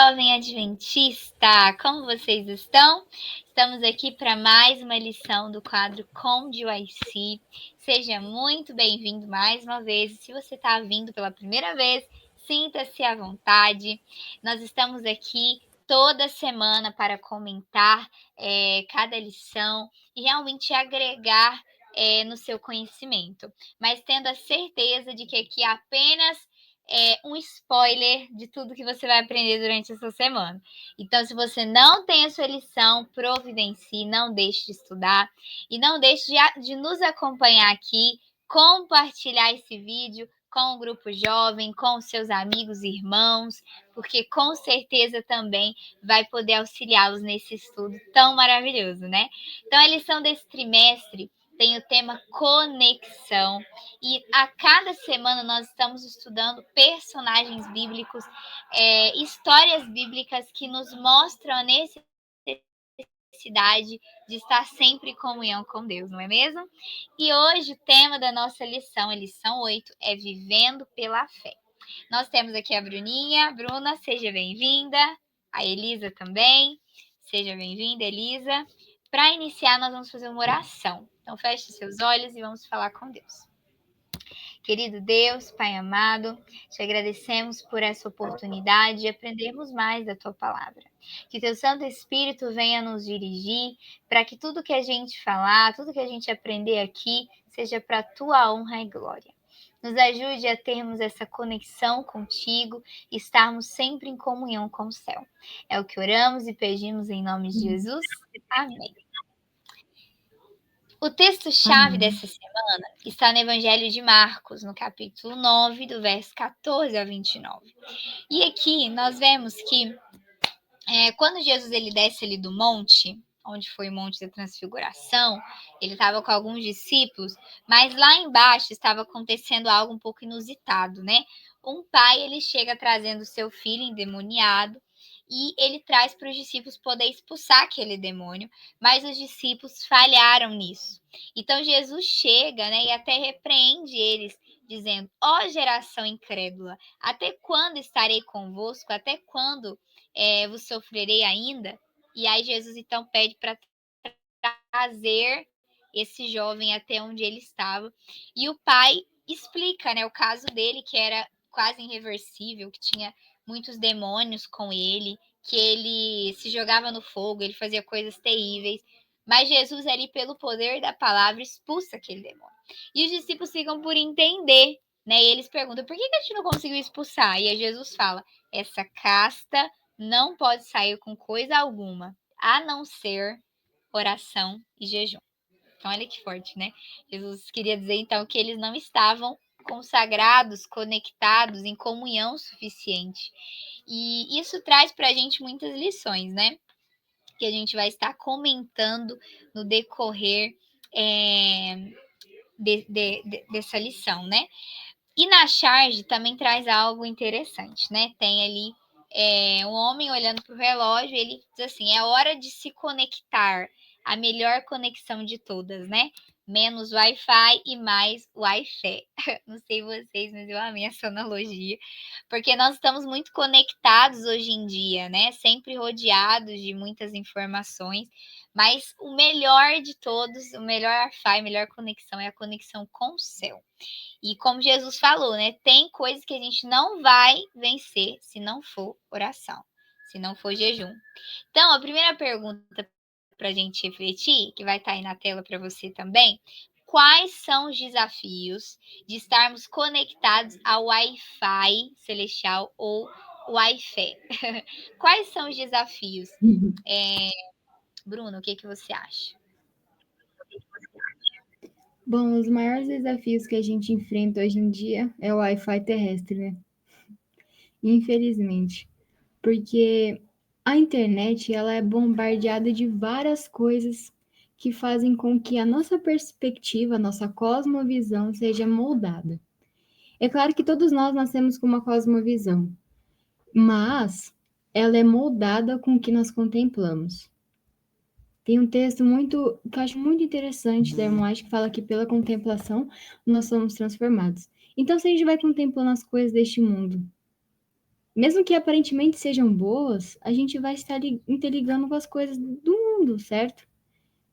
jovem adventista! Como vocês estão? Estamos aqui para mais uma lição do quadro Conde YC. Seja muito bem-vindo mais uma vez. Se você está vindo pela primeira vez, sinta-se à vontade. Nós estamos aqui toda semana para comentar cada lição e realmente agregar no seu conhecimento, mas tendo a certeza de que aqui apenas um spoiler de tudo que você vai aprender durante essa semana. Então, se você não tem a sua lição, providencie, não deixe de estudar e não deixe de nos acompanhar aqui, compartilhar esse vídeo com o grupo jovem, com os seus amigos e irmãos, porque com certeza também vai poder auxiliá-los nesse estudo tão maravilhoso, né? Então, a lição desse trimestre tem o tema conexão. E a cada semana nós estamos estudando personagens bíblicos, histórias bíblicas que nos mostram a necessidade de estar sempre em comunhão com Deus, não é mesmo? E hoje o tema da nossa lição, a lição 8, é Vivendo pela Fé. Nós temos aqui a Bruninha. Bruna, seja bem-vinda. A Elisa também. Seja bem-vinda, Elisa. Para iniciar, nós vamos fazer uma oração. Então, feche seus olhos e vamos falar com Deus. Querido Deus, Pai amado, te agradecemos por essa oportunidade de aprendermos mais da Tua Palavra. Que Teu Santo Espírito venha nos dirigir para que tudo que a gente falar, tudo que a gente aprender aqui, seja para a Tua honra e glória. Nos ajude a termos essa conexão contigo e estarmos sempre em comunhão com o céu. É o que oramos e pedimos em nome de Jesus. Amém. O texto-chave dessa semana está no Evangelho de Marcos, no capítulo 9, do verso 14 a 29. E aqui nós vemos que quando Jesus ele desce ali do monte, onde foi o Monte da Transfiguração, ele estava com alguns discípulos, mas lá embaixo estava acontecendo algo um pouco inusitado, né? Um pai, ele chega trazendo seu filho endemoniado, e ele traz para os discípulos poder expulsar aquele demônio, mas os discípulos falharam nisso. Então Jesus chega, né, e até repreende eles, dizendo: ó geração incrédula, até quando estarei convosco? Até quando vos sofrerei ainda? E aí Jesus então pede para trazer esse jovem até onde ele estava. E o pai explica, né, o caso dele, que era quase irreversível, que tinha muitos demônios com ele, que ele se jogava no fogo, ele fazia coisas terríveis. Mas Jesus, ali, pelo poder da palavra, expulsa aquele demônio. E os discípulos ficam por entender, né? E eles perguntam: por que a gente não conseguiu expulsar? E aí Jesus fala: essa casta não pode sair com coisa alguma, a não ser oração e jejum. Então, olha que forte, né? Jesus queria dizer, então, que eles não estavam consagrados, conectados, em comunhão suficiente. E isso traz para a gente muitas lições, né? Que a gente vai estar comentando no decorrer dessa lição, né? E na charge também traz algo interessante, né? Tem ali um homem olhando para o relógio, ele diz assim: é hora de se conectar, a melhor conexão de todas, né? Menos Wi-Fi e mais Wi-Fi. Não sei vocês, mas eu amei essa analogia, porque nós estamos muito conectados hoje em dia, né? Sempre rodeados de muitas informações, mas o melhor de todos, o melhor Wi-Fi, a melhor conexão é a conexão com o céu. E como Jesus falou, né? Tem coisas que a gente não vai vencer se não for oração, se não for jejum. Então, a primeira pergunta para a gente refletir, que vai estar aí na tela para você também: quais são os desafios de estarmos conectados ao Wi-Fi celestial ou Wi-Fi? Quais são os desafios? Bruno, o que você acha? Bom, os maiores desafios que a gente enfrenta hoje em dia é o Wi-Fi terrestre, né? Infelizmente, porque a internet ela é bombardeada de várias coisas que fazem com que a nossa perspectiva, a nossa cosmovisão seja moldada. É claro que todos nós nascemos com uma cosmovisão, mas ela é moldada com o que nós contemplamos. Tem um texto que eu acho muito interessante da Ellen White que fala que pela contemplação nós somos transformados. Então, se a gente vai contemplando as coisas deste mundo, mesmo que aparentemente sejam boas, a gente vai estar interligando com as coisas do mundo, certo?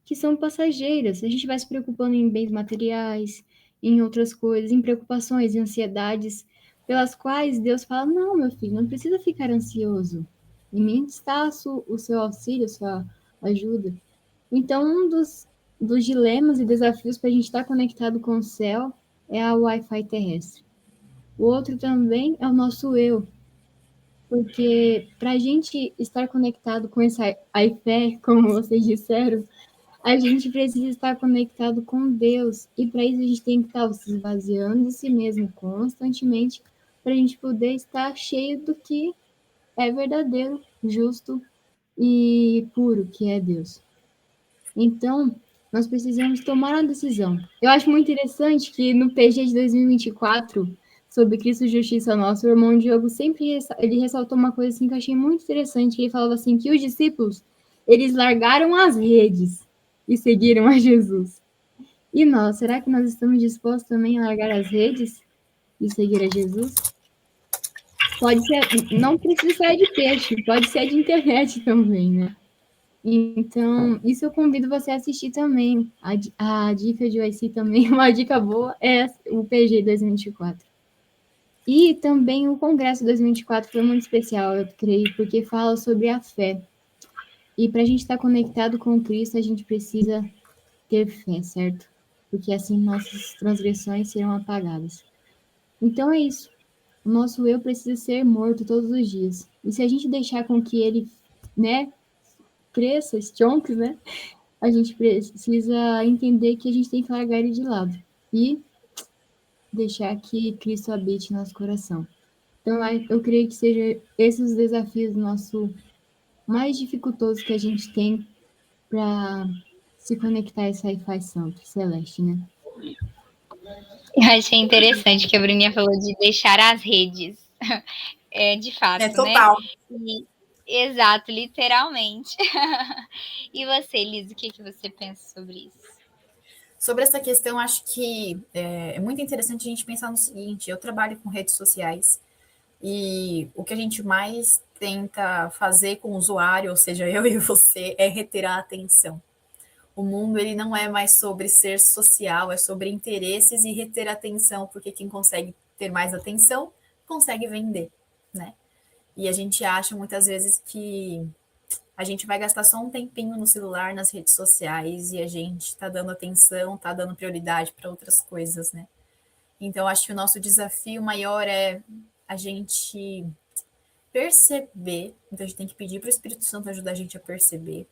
Que são passageiras. A gente vai se preocupando em bens materiais, em outras coisas, em preocupações, em ansiedades, pelas quais Deus fala: não, meu filho, não precisa ficar ansioso. Em mim está o seu auxílio, a sua ajuda. Então, dos dilemas e desafios para a gente estar conectado com o céu é a Wi-Fi terrestre. O outro também é o nosso eu, porque para a gente estar conectado com esse iFé, como vocês disseram, a gente precisa estar conectado com Deus. E para isso a gente tem que estar se esvaziando de si mesmo constantemente, para a gente poder estar cheio do que é verdadeiro, justo e puro, que é Deus. Então, nós precisamos tomar uma decisão. Eu acho muito interessante que no PG de 2024, sobre Cristo Justiça Nossa, o irmão Diogo sempre ele ressaltou uma coisa assim que eu achei muito interessante, que ele falava assim que os discípulos, eles largaram as redes e seguiram a Jesus. E nós, será que nós estamos dispostos também a largar as redes e seguir a Jesus? Pode ser, não precisa ser de peixe, pode ser de internet também, né? Então, isso eu convido você a assistir também. A dica de IC também, uma dica boa, é o PG 2024. E também o Congresso 2024 foi muito especial, eu creio, porque fala sobre a fé. E para a gente estar conectado com Cristo, a gente precisa ter fé, certo? Porque assim nossas transgressões serão apagadas. Então é isso. O nosso eu precisa ser morto todos os dias. E se a gente deixar com que ele, né, cresça, stonks, né? A gente precisa entender que a gente tem que largar ele de lado e deixar que Cristo habite no nosso coração. Então, eu creio que seja esses os desafios nosso mais dificultoso que a gente tem para se conectar a esse Wi-Fi santo, celeste, né? Eu achei interessante que a Bruninha falou de deixar as redes. É, de É fato, né? total. E, exato, literalmente. E você, Liz, o que, que você pensa sobre isso? Sobre essa questão, acho que é muito interessante a gente pensar no seguinte: eu trabalho com redes sociais e o que a gente mais tenta fazer com o usuário, ou seja, eu e você, é reter a atenção. O mundo ele não é mais sobre ser social, é sobre interesses e reter a atenção, porque quem consegue ter mais atenção consegue vender, né? E a gente acha muitas vezes que a gente vai gastar só um tempinho no celular, nas redes sociais, e a gente está dando atenção, está dando prioridade para outras coisas, né? Então, acho que o nosso desafio maior é a gente perceber, então a gente tem que pedir para o Espírito Santo ajudar a gente a perceber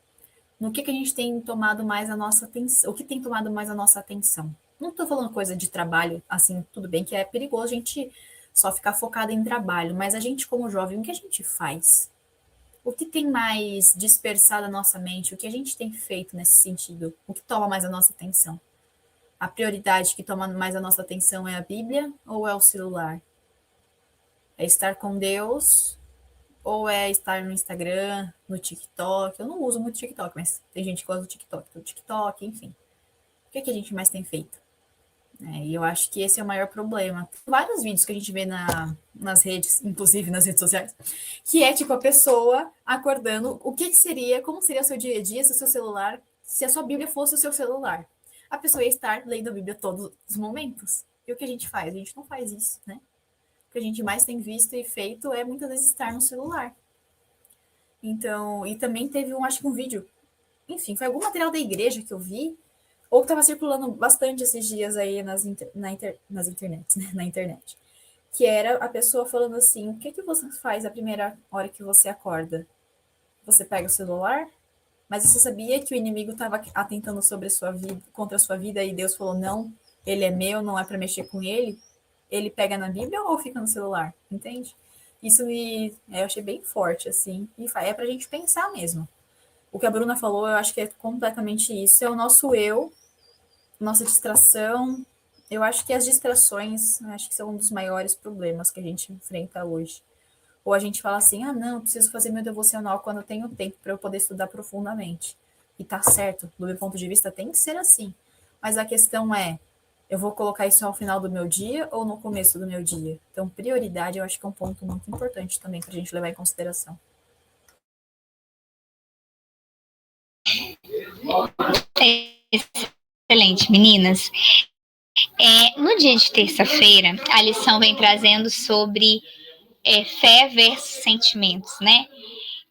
no que a gente tem tomado mais a nossa atenção, o que tem tomado mais a nossa atenção. Não estou falando coisa de trabalho, assim, tudo bem que é perigoso a gente só ficar focado em trabalho, mas a gente como jovem, o que a gente faz? O que tem mais dispersado a nossa mente? O que a gente tem feito nesse sentido? O que toma mais a nossa atenção? A prioridade que toma mais a nossa atenção é a Bíblia ou é o celular? É estar com Deus ou é estar no Instagram, no TikTok? Eu não uso muito TikTok, mas tem gente que gosta do TikTok. Do TikTok, enfim. O que a gente mais tem feito? E eu acho que esse é o maior problema. Tem vários vídeos que a gente vê nas redes, inclusive nas redes sociais, que é tipo a pessoa acordando. O que seria, como seria o seu dia a dia se o seu celular, se a sua Bíblia fosse o seu celular? A pessoa ia estar lendo a Bíblia todos os momentos. E o que a gente faz? A gente não faz isso, né? O que a gente mais tem visto e feito é muitas vezes estar no celular. Então, e também teve acho que um vídeo, enfim, foi algum material da igreja que eu vi, ou que estava circulando bastante esses dias aí nas internets, né? Na internet, que era a pessoa falando assim: o que você faz a primeira hora que você acorda? Você pega o celular? Mas você sabia que o inimigo estava atentando sobre a sua vida, contra a sua vida, e Deus falou: não, ele é meu, não é para mexer com ele? Ele pega na Bíblia ou fica no celular? Entende? Isso eu achei bem forte, assim, e é para a gente pensar mesmo. O que a Bruna falou, eu acho que é completamente isso. É o nosso eu, nossa distração. Eu acho que as distrações, acho que são um dos maiores problemas que a gente enfrenta hoje. Ou a gente fala assim: ah, não, eu preciso fazer meu devocional quando eu tenho tempo para eu poder estudar profundamente. E tá certo, do meu ponto de vista, tem que ser assim. Mas a questão é, eu vou colocar isso ao final do meu dia ou no começo do meu dia? Então, prioridade eu acho que é um ponto muito importante também para a gente levar em consideração. Excelente, meninas. No dia de terça-feira, a lição vem trazendo sobre fé versus sentimentos, né?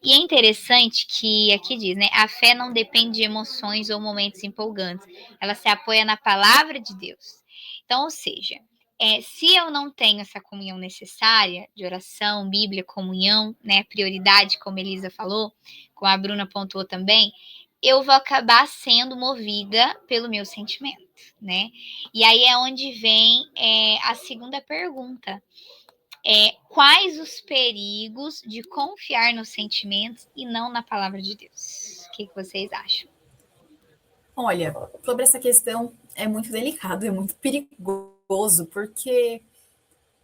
E é interessante que aqui diz, né? A fé não depende de emoções ou momentos empolgantes. Ela se apoia na palavra de Deus. Então, ou seja, se eu não tenho essa comunhão necessária de oração, Bíblia, comunhão, né? Prioridade, como Elisa falou, como a Bruna pontuou também, eu vou acabar sendo movida pelo meu sentimento, né? E aí é onde vem a segunda pergunta. Quais os perigos de confiar nos sentimentos e não na palavra de Deus? O que vocês acham? Olha, sobre essa questão é muito delicado, é muito perigoso, porque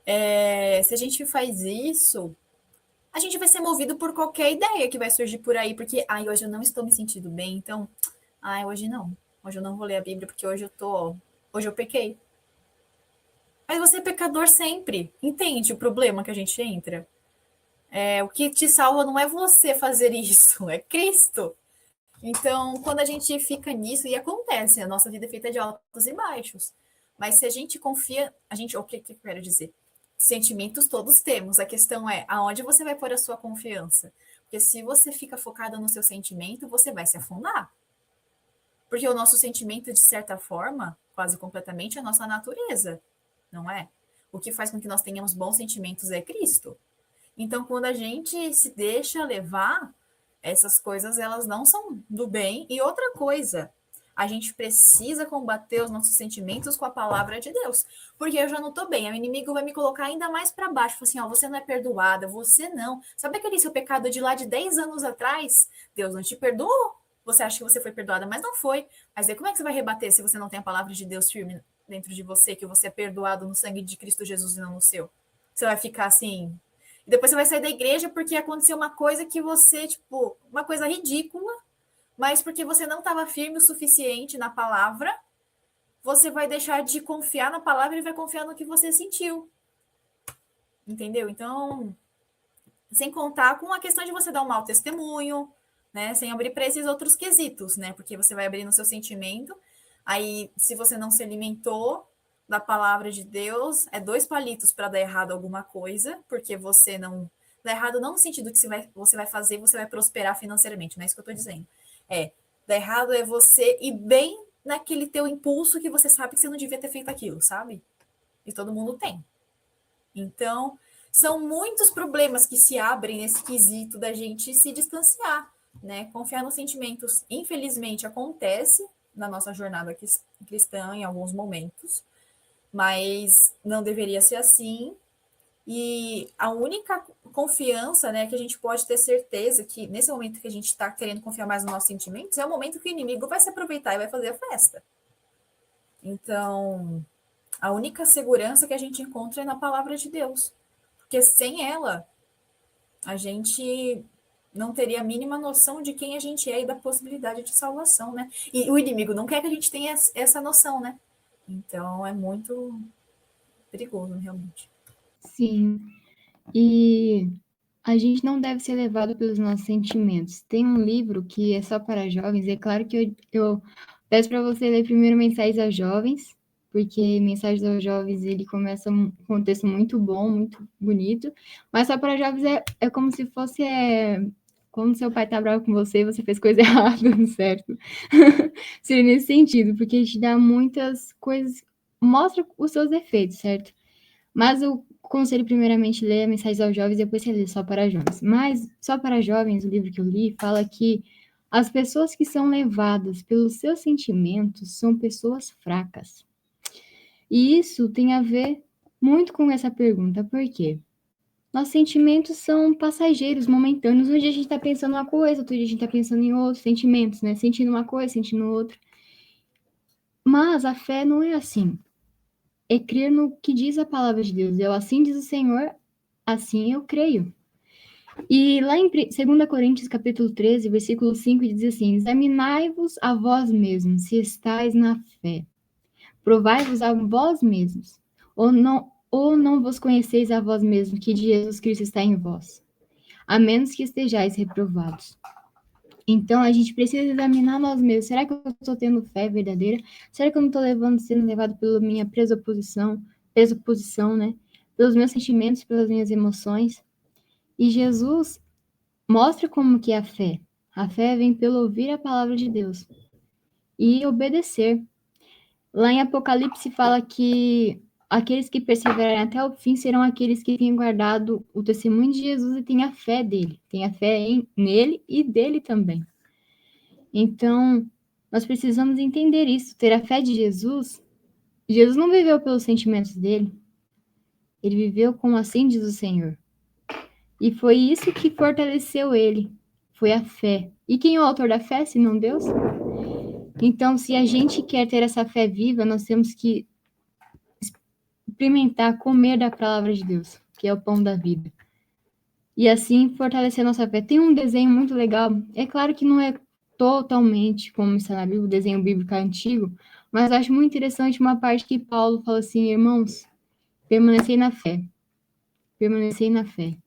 se a gente faz isso, a gente vai ser movido por qualquer ideia que vai surgir por aí, porque hoje eu não estou me sentindo bem, então, hoje não. Hoje eu não vou ler a Bíblia, porque hoje eu pequei. Mas você é pecador sempre. Entende o problema que a gente entra? O que te salva não é você fazer isso, é Cristo. Então, quando a gente fica nisso, e acontece, a nossa vida é feita de altos e baixos. Mas se a gente confia, o que eu quero dizer? Sentimentos todos temos. A questão é aonde você vai pôr a sua confiança. Porque se você fica focado no seu sentimento, você vai se afundar. Porque o nosso sentimento, de certa forma, quase completamente, é a nossa natureza, não é? O que faz com que nós tenhamos bons sentimentos é Cristo. Então, quando a gente se deixa levar, essas coisas elas não são do bem. E outra coisa, a gente precisa combater os nossos sentimentos com a palavra de Deus. Porque eu já não estou bem, o inimigo vai me colocar ainda mais para baixo. Assim, você não é perdoada, você não. Sabe aquele seu pecado de lá de 10 anos atrás? Deus não te perdoou. Você acha que você foi perdoada, mas não foi. Mas aí como é que você vai rebater se você não tem a palavra de Deus firme dentro de você, que você é perdoado no sangue de Cristo Jesus e não no seu? Você vai ficar assim, e depois você vai sair da igreja porque aconteceu uma coisa que você, uma coisa ridícula, mas porque você não estava firme o suficiente na palavra, você vai deixar de confiar na palavra e vai confiar no que você sentiu. Entendeu? Então, sem contar com a questão de você dar um mau testemunho, né? Sem abrir para esses outros quesitos, né? Porque você vai abrir no seu sentimento, aí se você não se alimentou da palavra de Deus, 2 palitos para dar errado alguma coisa, porque você não dá errado não no sentido que você vai fazer, você vai prosperar financeiramente, não é isso que eu estou dizendo. Dá errado é você ir bem naquele teu impulso que você sabe que você não devia ter feito aquilo, sabe? E todo mundo tem. Então, são muitos problemas que se abrem nesse quesito da gente se distanciar, né? Confiar nos sentimentos, infelizmente, acontece na nossa jornada cristã em alguns momentos, mas não deveria ser assim. E a única confiança, né, que a gente pode ter certeza que nesse momento que a gente está querendo confiar mais nos nossos sentimentos, é o momento que o inimigo vai se aproveitar e vai fazer a festa. Então, a única segurança que a gente encontra é na palavra de Deus. Porque sem ela, a gente não teria a mínima noção de quem a gente é e da possibilidade de salvação, né? E o inimigo não quer que a gente tenha essa noção, né? Então, é muito perigoso, realmente. Sim. E a gente não deve ser levado pelos nossos sentimentos. Tem um livro que é só para jovens, e é claro que eu peço para você ler primeiro Mensagens aos Jovens, porque Mensagens aos Jovens, ele começa com um texto muito bom, muito bonito, mas só para jovens é como se fosse... quando seu pai tá bravo com você, você fez coisa errada, certo? Seria nesse sentido, porque te dá muitas coisas, mostra os seus defeitos, certo? Mas eu conselho primeiramente ler Mensagens aos Jovens, depois você lê Só para Jovens. Mas Só para Jovens, o livro que eu li, fala que as pessoas que são levadas pelos seus sentimentos são pessoas fracas. E isso tem a ver muito com essa pergunta, por quê? Nossos sentimentos são passageiros, momentâneos. Um dia a gente está pensando uma coisa, outro dia a gente está pensando em outros sentimentos, né? Sentindo uma coisa, sentindo outra. Mas a fé não é assim. É crer no que diz a palavra de Deus. Assim diz o Senhor, assim eu creio. E lá em 2 Coríntios, capítulo 13, versículo 5, diz assim: examinai-vos a vós mesmos, se estáis na fé. Provai-vos a vós mesmos, ou não vos conheceis a vós mesmos, que Jesus Cristo está em vós, a menos que estejais reprovados. Então, a gente precisa examinar nós mesmos. Será que eu estou tendo fé verdadeira? Será que eu não estou sendo levado pela minha presuposição, né? Pelos meus sentimentos, pelas minhas emoções? E Jesus mostra como que é a fé. A fé vem pelo ouvir a palavra de Deus e obedecer. Lá em Apocalipse fala que aqueles que perseverarem até o fim serão aqueles que têm guardado o testemunho de Jesus e têm a fé dele, têm a fé nele e dele também. Então, nós precisamos entender isso, ter a fé de Jesus. Jesus não viveu pelos sentimentos dele, ele viveu como assim diz o Senhor. E foi isso que fortaleceu ele, foi a fé. E quem é o autor da fé, se não Deus? Então, se a gente quer ter essa fé viva, nós temos que experimentar, comer da palavra de Deus, que é o pão da vida. E assim fortalecer nossa fé. Tem um desenho muito legal, é claro que não é totalmente como está na Bíblia, o desenho bíblico antigo, mas acho muito interessante uma parte que Paulo fala assim, irmãos, permanecei na fé. Permanecei na fé.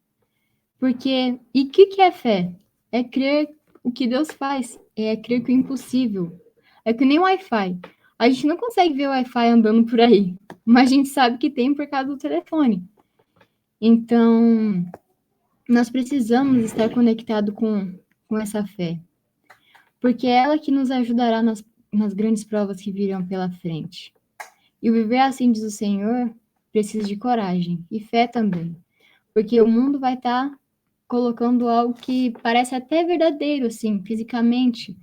Porque, e o que é fé? É crer o que Deus faz, é crer que o impossível. É que nem o Wi-Fi. A gente não consegue ver o Wi-Fi andando por aí, mas a gente sabe que tem por causa do telefone. Então, nós precisamos estar conectados com essa fé, porque é ela que nos ajudará nas grandes provas que virão pela frente. E o viver assim, diz o Senhor, precisa de coragem e fé também, porque o mundo vai estar colocando algo que parece até verdadeiro, assim, fisicamente,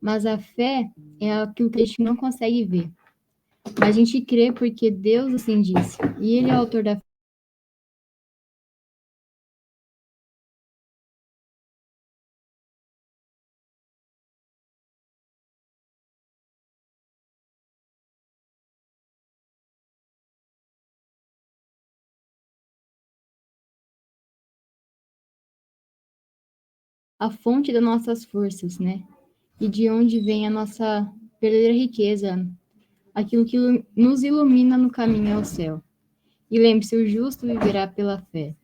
mas a fé é aquilo que a gente não consegue ver. Mas a gente crê porque Deus assim disse, e Ele é o autor da fé. A fonte das nossas forças, né? E de onde vem a nossa verdadeira riqueza, aquilo que nos ilumina no caminho ao céu. E lembre-se, o justo viverá pela fé.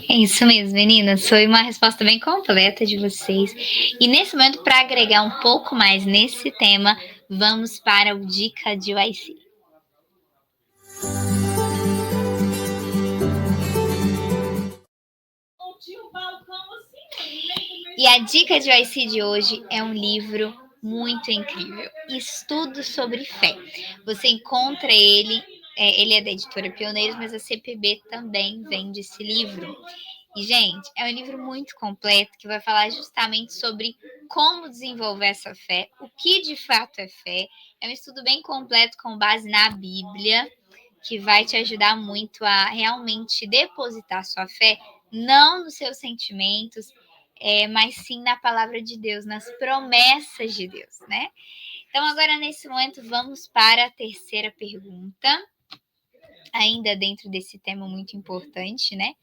É isso mesmo, meninas. Foi uma resposta bem completa de vocês. E nesse momento, para agregar um pouco mais nesse tema, vamos para o Dica de YC. E a dica de YC de hoje é um livro muito incrível, Estudo sobre Fé. Você encontra ele é da editora Pioneiros, mas a CPB também vende esse livro. E, gente, é um livro muito completo que vai falar justamente sobre como desenvolver essa fé, o que de fato é fé. É um estudo bem completo com base na Bíblia, que vai te ajudar muito a realmente depositar sua fé, não nos seus sentimentos, mas sim na palavra de Deus, nas promessas de Deus, né? Então, agora, nesse momento, vamos para a terceira pergunta, ainda dentro desse tema muito importante, né?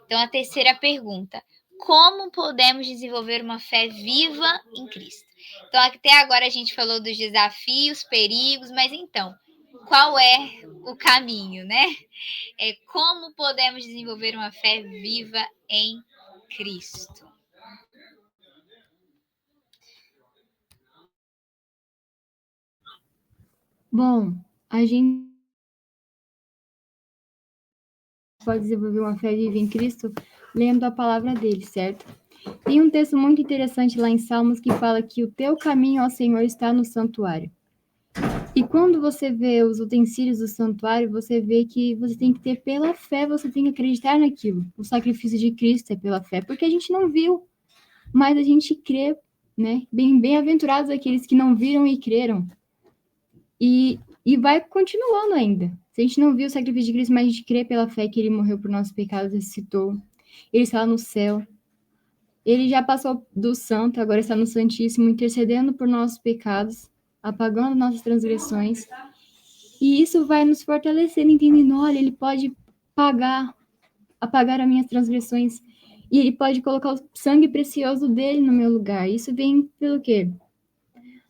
Então, a terceira pergunta: como podemos desenvolver uma fé viva em Cristo? Então, até agora a gente falou dos desafios, perigos, mas então, qual é o caminho, né? Como podemos desenvolver uma fé viva em Cristo? Bom, a gente pode desenvolver uma fé viva em Cristo lendo a palavra dele, certo? Tem um texto muito interessante lá em Salmos que fala que o teu caminho, ó Senhor, está no santuário. E quando você vê os utensílios do santuário, você vê que você tem que ter pela fé, você tem que acreditar naquilo. O sacrifício de Cristo é pela fé, porque a gente não viu, mas a gente crê, né? Bem-aventurados aqueles que não viram e creram. E vai continuando ainda. Se a gente não viu o sacrifício de Cristo, mas a gente crê pela fé que ele morreu por nossos pecados, ressuscitou. Ele está no céu. Ele já passou do santo, agora está no Santíssimo, intercedendo por nossos pecados, apagando nossas transgressões. E isso vai nos fortalecendo, entendendo, olha, ele pode apagar as minhas transgressões. E ele pode colocar o sangue precioso dele no meu lugar. Isso vem pelo quê?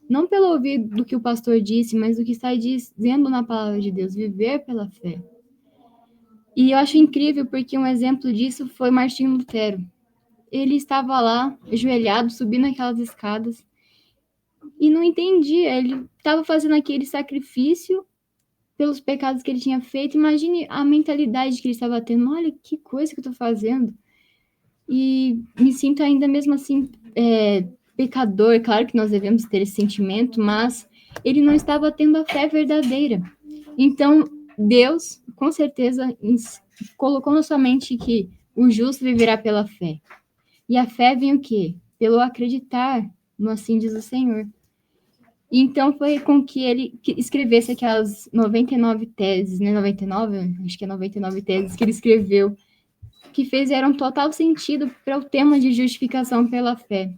Não pelo ouvir do que o pastor disse, mas do que está dizendo na palavra de Deus, viver pela fé. E eu acho incrível porque um exemplo disso foi Martinho Lutero. Ele estava lá, ajoelhado, subindo aquelas escadas, e não entendia. Ele estava fazendo aquele sacrifício pelos pecados que ele tinha feito. Imagine a mentalidade que ele estava tendo. Olha, que coisa que eu estou fazendo. E me sinto ainda mesmo assim pecador. Claro que nós devemos ter esse sentimento, mas ele não estava tendo a fé verdadeira. Então, Deus, com certeza, colocou na sua mente que o justo viverá pela fé. E a fé vem o quê? Pelo acreditar no assim diz o Senhor. Então foi com que ele escrevesse aquelas 99 teses, né? 99, acho que é 99 teses que ele escreveu, que fizeram total sentido para o tema de justificação pela fé.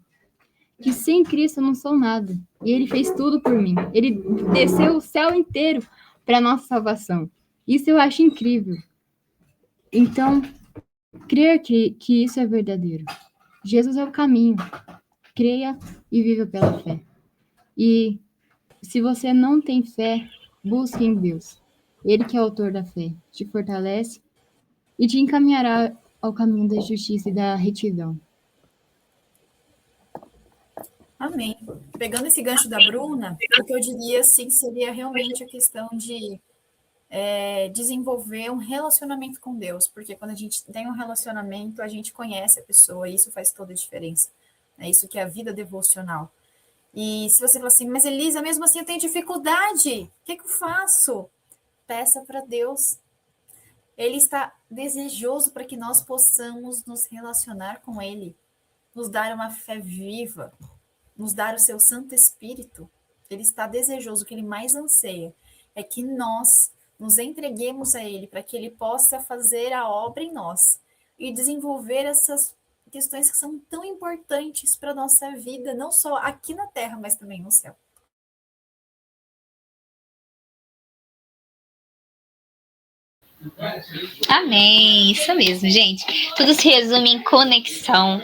Que sem Cristo eu não sou nada. E ele fez tudo por mim. Ele desceu o céu inteiro para nossa salvação. Isso eu acho incrível. Então, crer que isso é verdadeiro. Jesus é o caminho. Creia e viva pela fé. E se você não tem fé, busque em Deus. Ele que é o autor da fé, te fortalece e te encaminhará ao caminho da justiça e da retidão. Amém. Pegando esse gancho da Bruna, o que eu diria assim, seria realmente a questão de desenvolver um relacionamento com Deus, porque quando a gente tem um relacionamento, a gente conhece a pessoa, e isso faz toda a diferença. É isso que é a vida devocional. E se você fala assim, mas Elisa, mesmo assim eu tenho dificuldade, o que eu faço? Peça para Deus. Ele está desejoso para que nós possamos nos relacionar com Ele, nos dar uma fé viva, nos dar o seu Santo Espírito. Ele está desejoso, o que ele mais anseia é que nós nos entreguemos a Ele, para que Ele possa fazer a obra em nós e desenvolver essas questões que são tão importantes para a nossa vida, não só aqui na Terra, mas também no céu. Amém, isso mesmo, gente. Tudo se resume em conexão,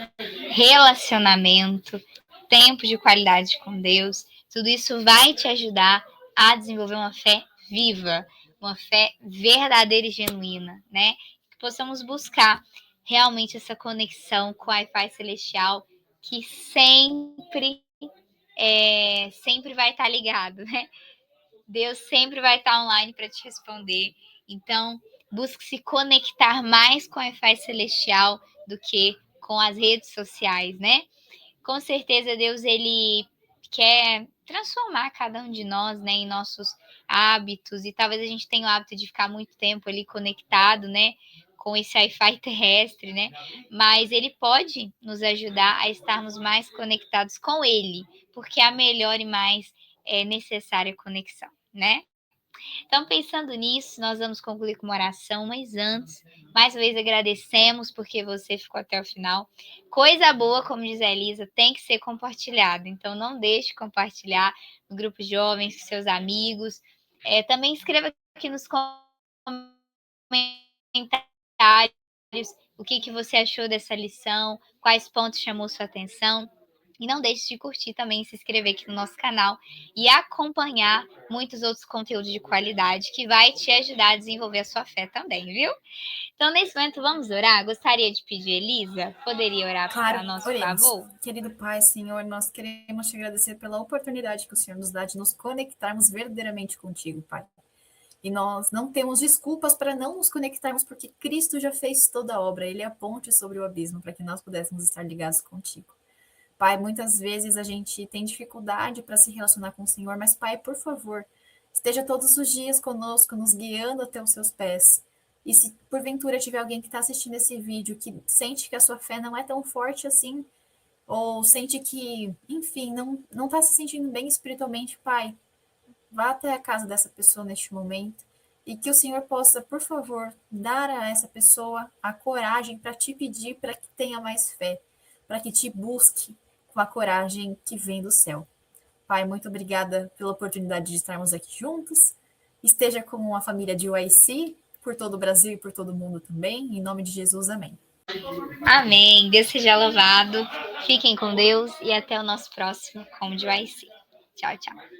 relacionamento, tempo de qualidade com Deus. Tudo isso vai te ajudar a desenvolver uma fé viva, uma fé verdadeira e genuína, né? Que possamos buscar realmente essa conexão com o Wi-Fi celestial que sempre vai estar ligado, né? Deus sempre vai estar online para te responder. Então, busque se conectar mais com o Wi-Fi celestial do que com as redes sociais, né? Com certeza Deus ele quer transformar cada um de nós, né, em nossos hábitos, e talvez a gente tenha o hábito de ficar muito tempo ali conectado, né, com esse Wi-Fi terrestre, né? Mas ele pode nos ajudar a estarmos mais conectados com ele, porque é a melhor e mais necessária conexão, né? Então, pensando nisso, nós vamos concluir com uma oração, mas antes, mais uma vez agradecemos porque você ficou até o final. Coisa boa, como diz a Elisa, tem que ser compartilhada. Então, não deixe de compartilhar no grupo de jovens, com seus amigos. Também escreva aqui nos comentários o que você achou dessa lição, quais pontos chamou sua atenção. E não deixe de curtir também, se inscrever aqui no nosso canal e acompanhar muitos outros conteúdos de qualidade que vai te ajudar a desenvolver a sua fé também, viu? Então, nesse momento, vamos orar? Gostaria de pedir, Elisa, poderia orar Claro, para nós, por oremos. favor? Querido Pai, Senhor, nós queremos te agradecer pela oportunidade que o Senhor nos dá de nos conectarmos verdadeiramente contigo, Pai. E nós não temos desculpas para não nos conectarmos, porque Cristo já fez toda a obra. Ele é a ponte sobre o abismo para que nós pudéssemos estar ligados contigo. Pai, muitas vezes a gente tem dificuldade para se relacionar com o Senhor, mas, Pai, por favor, esteja todos os dias conosco, nos guiando até os seus pés. E se porventura tiver alguém que está assistindo esse vídeo que sente que a sua fé não é tão forte assim, ou sente que, enfim, não está se sentindo bem espiritualmente, Pai, vá até a casa dessa pessoa neste momento e que o Senhor possa, por favor, dar a essa pessoa a coragem para te pedir para que tenha mais fé, para que te busque com a coragem que vem do céu. Pai, muito obrigada pela oportunidade de estarmos aqui juntos. Esteja como uma família de UIC, por todo o Brasil e por todo o mundo também. Em nome de Jesus, amém. Amém. Deus seja louvado. Fiquem com Deus e até o nosso próximo Como de Vai Ser. Tchau, tchau.